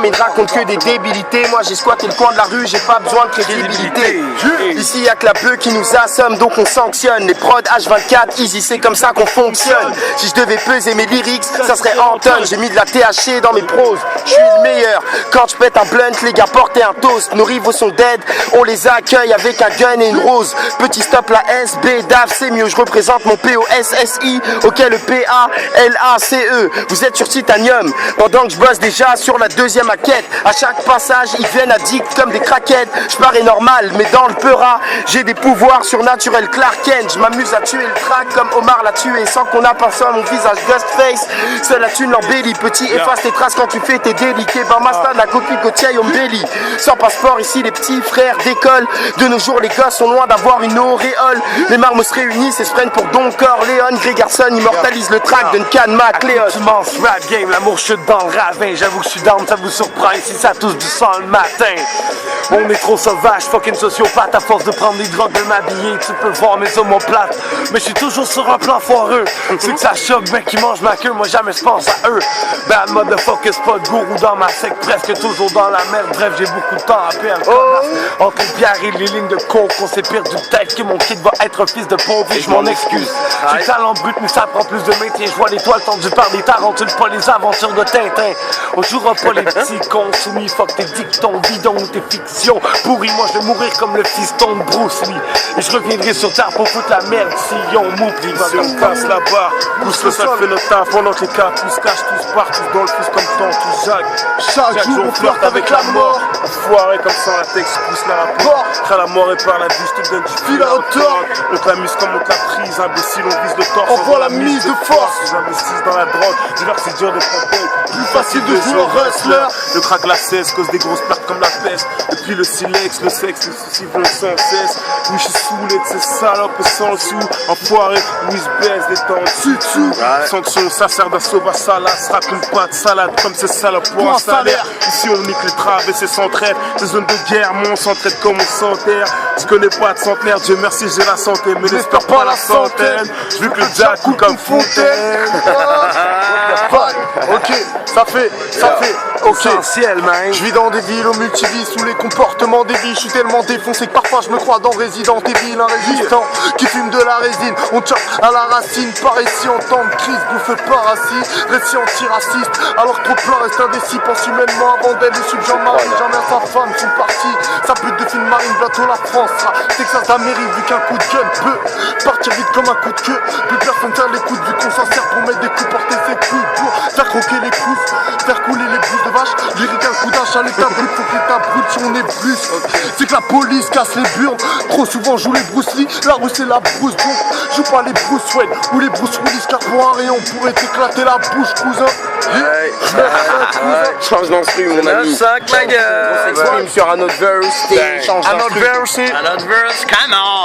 mais ils racontent que des débilités. Moi j'ai squatté le coin de la rue, j'ai pas besoin de crédibilité. Ici y'a que la bœuf qui nous assomme, donc on sanctionne. Les prods H24, easy, c'est comme ça qu'on fonctionne. Si je devais peser mes lyrics, ça serait Anton. J'ai mis de la THC dans mes proses, je suis le meilleur. Quand je pète un blunt, les gars portez un toast. Nos rivaux sont dead, on les accueille avec un gun et une rose. Petit stop, la SB, DAF, c'est mieux. Je représente mon POSSI, ok le PALACE. Vous êtes sur Titanium, pendant que je bosse déjà sur la deuxième maquette. À chaque passage, ils viennent addicts comme des craquettes. Je parais normal, mais dans le peura, j'ai des pouvoirs surnaturels Clark Kent. Je m'amuse à tuer le track comme Omar l'a tué, sans qu'on aperçoive mon visage Ghostface. Seule la thune l'embellit, petit efface tes traces quand tu fais tes déliqués. Barmastan, la copie Gauthier, on belly. Sans passeport, ici les petits frères d'école. De nos jours, les gosses sont loin d'avoir une auréole. Les marmots se réunissent et se prennent pour Don Corleone. Gregerson immortalise le track d'Uncan MacLeod. Immense rap game, l'amour chute dans le ravin. J'avoue que je suis down, ça vous surprend ici, ça touche du sang le matin. On est trop sauvage, fucking sociopathe. À force de prendre des drogues, de m'habiller, tu peux voir mes omoplates. Mais je suis toujours sur un plan foireux. C'est que ça choque, mec, qui mange ma queue. Moi jamais je pense à eux. Bad motherfuckers, pas de gourou dans ma secte. Presque toujours dans la merde. Bref, j'ai beaucoup de temps à perdre. Entre les pierres et les lignes de coke, on s'est perdu de tête. Que mon kid va être un fils de pauvre et je m'en excuse. J'ai talent brut, mais ça prend plus de maintien. Je vois l'étoile tendue par des tarentules, pas les aventures de Tintin. On jouera pas les petits cons soumis. Fuck tes dictons, bidons ou tes fictions. Pourri, moi je vais mourir comme le fiston de Bruce Lee. Et je reviendrai sur terre pour foutre la merde si on m'oublie. Si on casse la barre, pousse le sol, fait le taf. Pendant que les cas tous cachent, tous partent, tous dans le fils comme tant, tous Jacques. Chaque jour on flirte avec la mort. Enfoiré comme ça, la texte pousse la rapport. Crée la mort et par la vie, je te donne du fil à hauteur. On t'amuse comme on te la prise, imbécile, on vise le torse. Envoie la mise de force. J'investisse dans la drogue, dis-leur que c'est dur de prendre. Plus facile de jouer au wrestler. Le crack, la cesse, cause des grosses pertes comme la peste. Et puis le silex, le sexe, le souci veulent sans cesse. Oui, je suis saoulé de ces salopes sans le sou. Enfoiré, oui, je baisse des temps dessus. Sanction, ça sert d'assaut, va salace. Raconte pas de salade comme ces salopes pour un salaire. Ici on nique les traves et c'est sans trêve. Ces zones de guerre, moi on s'entraide comme on s'enterre. Je connais pas de centenaire, Dieu merci j'ai la santé. Mais n'espère pas la centaine. Je veux que le jack coule comme Fontaine. Ok, ça fait. Ok, Essentiel, man. je vis dans des villes aux multivies, sous les comportements des vies. Je suis tellement défoncé que parfois je me crois dans Resident Evil. Un résistant qui fume de la résine. On chope à la racine, par ici en temps de crise. Bouffe parasite, récit antiraciste. Alors trop plein reste indécis, pense humainement avant d'elle. Le sub Jean-Marie, jamais à sa femme sont partis. Sa pute de film marine, bientôt la France sera Texas d'Amérique, vu qu'un coup de gun peut partir vite comme un coup de queue. Plus personne tient l'écoute, vu qu'on s'en sert pour mettre des coups, porter ses couilles pour faire croquer les coups, faire couler les bouses de vache. Lyrique un coup d'âge à l'état brut, faut que l'état brut si on est plus. C'est que la police casse les burnes. Trop souvent joue les Bruce Lee, la rue c'est la brousse. Donc joue pas les Bruce Wayne ou les Bruce Willis, car pour un rayon on pourrait t'éclater la bouche, cousin. Change d'instru mon ami. Sac ma gueule. On s'exprime sur un autre verse. Change d'instru. Un autre verse, come on.